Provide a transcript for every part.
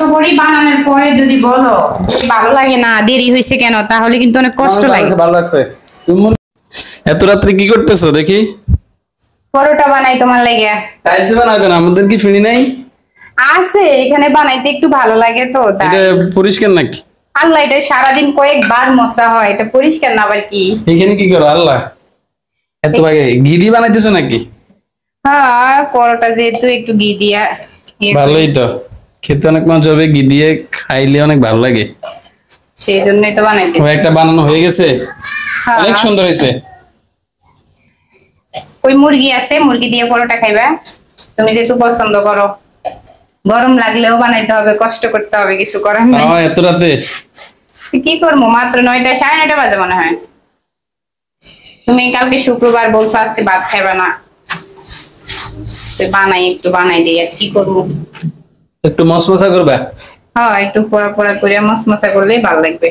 কষ্ট করি বানানোর পরে যদি বলো যে ভালো লাগে না, দেরি হয়েছে কেন, তাহলে কিন্তু অনেক কষ্ট লাগে। ভালো লাগছে। তুমি এত রাত্রে কি করতেছো দেখি? পরোটা বানাই তোমার লাগে। টাইলসে বানাও কেন? আমাদের কি ফিনি নাই? আছে, এখানে বানাইতে একটু ভালো লাগে তো তাই। এটা পরিষ্কার নাকি? আল্লাহ, এটা সারাদিন কয়েকবার মশা হয়, এটা পরিষ্কার না আবার কি? এখানে কি করো আল্লাহ? এত ভাগে ঘি দিয়ে বানাইতেছো নাকি? হ্যাঁ, পরোটা যেহেতু একটু ঘি দিয়া ভালোই তো, খেতে অনেক মজা হবে, ঘি দিয়ে খাইলে অনেক ভালো লাগে, সেই জন্যই তো বানাইতেছি। একটা বানানো হয়ে গেছে, হ্যাঁ, অনেক সুন্দর হয়েছে। ওই মুরগি আছে, মুরগি দিয়ে পরোটা খাইবা তুমি যেহেতু পছন্দ করো। গরম লাগলেও বানাইতে হবে, কষ্ট করতে হবে, কিছু করার নেই। এত রাতে কি করবো, মাত্র 9টা 9:30 বাজে মনে হয়। তুমি কালকে শুক্রবার বলছো আজকে ভাত খাইবা না, বানাই একটু বানাই দিই, আর কি করবো। একটু মশমশা করবা? হ্যাঁ, একটু পোড়া পোড়া করে মশমশা করলেই ভালো লাগবে।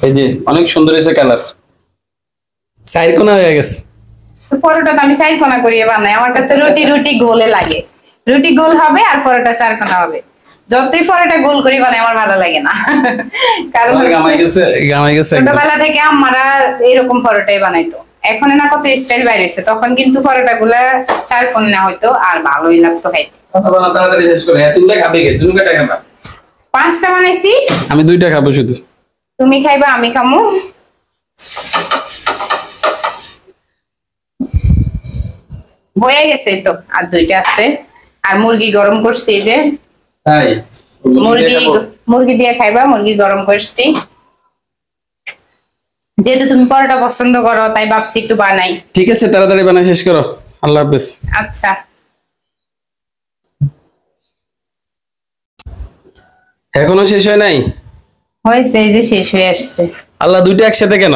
এই যে অনেক সুন্দর হয়েছে কালার, সাইড কোনা হয়ে গেছে। পরোটা তো আমি সাইড কোনা করিয়ে বানাই, আমার কাছে রুটি গোলে লাগে। রুটি গোল হবে আর পরোটা চার কোনা হবে। যতই পরোটা গোল করি বানাই আমার ভালো লাগে না, কারণ ছোটবেলা থেকে আমারা এরকম পরোটাই বানাইতো। এখন না কত স্টাইল বাইরে হয়েছে, তখন কিন্তু পরোটা গুলা চার কোনা হইতো আর ভালোই লাগতো খাইতে। 5টা বানাইছি, আমি 2টা খাবো শুধু। তুমি খাইবা আমি খামু। হয়ে গেছে তো, আর 2টা আছে। আর মুরগি গরম করছি, এই যে তাই মুরগি দিয়ে খাইবা, মুরগি গরম করছি। যেহেতু তুমি পরোটা পছন্দ করো তাই ভাবছি একটু বানাই। ঠিক আছে, তাড়াতাড়ি বানাই শেষ করো। আল্লাহ হাফেজ। আচ্ছা, এখনো শেষ হয় নাই? হয়েছে, এই যে শেষ হয়ে আসছে। আল্লাহ, 2টা একসাথে কেন?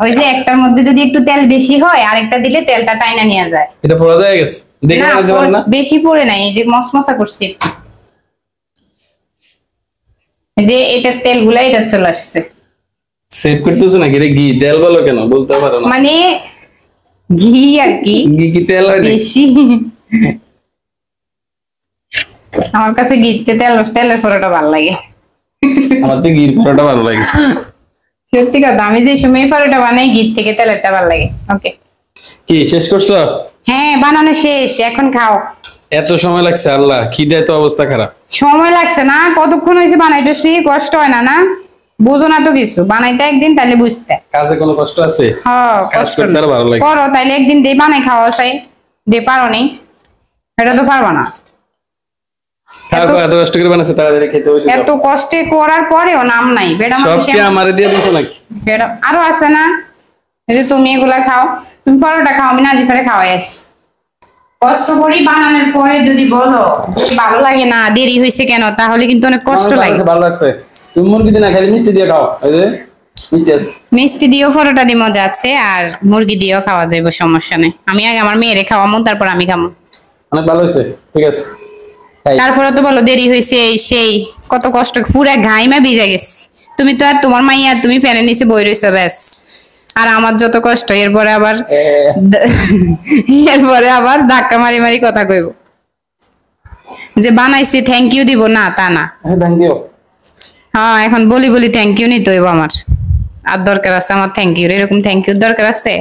ওই যে একটার মধ্যে যদি একটু তেল বেশি হয়, আরেকটা দিলে তেলটা টাইনা নিয়ে যায়। এটা পড়া যায় গেছে, দেখে নিতে পারেন না? বেশি পড়ে নাই, এই যে মশমশা করছি। এই যে এটার তেলগুলা এটা চলে আসছে। সেভ করতেছো নাকি? এটা ঘি তেল বলো কেন বলতে পারো না? মানে ঘি আর কি, ঘি কি তেল হয় বেশি। আমার কাছে ঘিতে তেলের পরোটা ভালো লাগে। আমার তো ঘির পরোটা ভালো লাগে। সত্যি কথা, আমি যে সময় পরোটা বানাই ঘি থেকে তেলেরটা ভালো লাগে। ওকে, কি শেষ করছো? হ্যাঁ, বানানো শেষ, এখন খাও। এত সময় লাগছে? আল্লাহ, খিদায় তো অবস্থা খারাপ। সময় লাগছে না, কতক্ষণ হয়েছে বানাইতেছি, কষ্ট হয় না? না বুঝো না তো কিছু, বানাইতে একদিন তাহলে বুঝতে। কাজে কোনো কষ্ট আছে? হ্যাঁ, কাজ কষ্ট করতে আর ভালো লাগে। করো তাইলে একদিন দিয়ে বানাই খাওয়া চাই। দিয়ে পারো নি, এটা তো পারবা না। এত কষ্ট করে বানাইছো, তাড়াতাড়ি খেতে হইছে। এত কষ্টে করার পরেও নাম নাই। বেড়া সব কি আমারে দিয়ে দিছো নাকি? বেড়া আরো আছে না, এই যে তুমি এগুলা খাও, তুমি পরোটা খাও, আমি নাজি করে খাওয়াই আসি। কষ্ট করি বানানোর পরে যদি বলো যে ভালো লাগে না, দেরি হয়েছে কেন, তাহলে কিন্তু অনেক কষ্ট লাগে। ভালো লাগছে। তুমি মুরগি দিয়ে না খাইলে মিষ্টি দিয়ে খাও। এই যে মিষ্টি দিয়েও পরোটা দিয়ে মজা আছে, আর মুরগি দিয়েও খাওয়া যাবে, সমস্যা নেই। আমি আগে আমার মেয়েরে খাওয়ামো, তারপর আমি খামো। অনেক ভালো হয়েছে, ঠিক আছে। তারপরে তো বলো দেরি হয়েছে, সেই কত কষ্ট, পুরা ঘাইমা ভিজে গেছি। তুমি তো আর তোমার মাইয়া, তুমি ফ্যানের নিচে বই রয়েছো ব্যাস। আর আমার যত কষ্ট, এরপরে আবার ধাক্কা মারি মারি কথা কইব যে বানাইছি থ্যাংক ইউ দিব না, তা না। Thank you. হ্যাঁ, এখন বলি থ্যাংক ইউ নিতে হইব আমার। আর দরকার আছে আমার থ্যাংক ইউ, এরকম থ্যাংক ইউ দরকার আছে?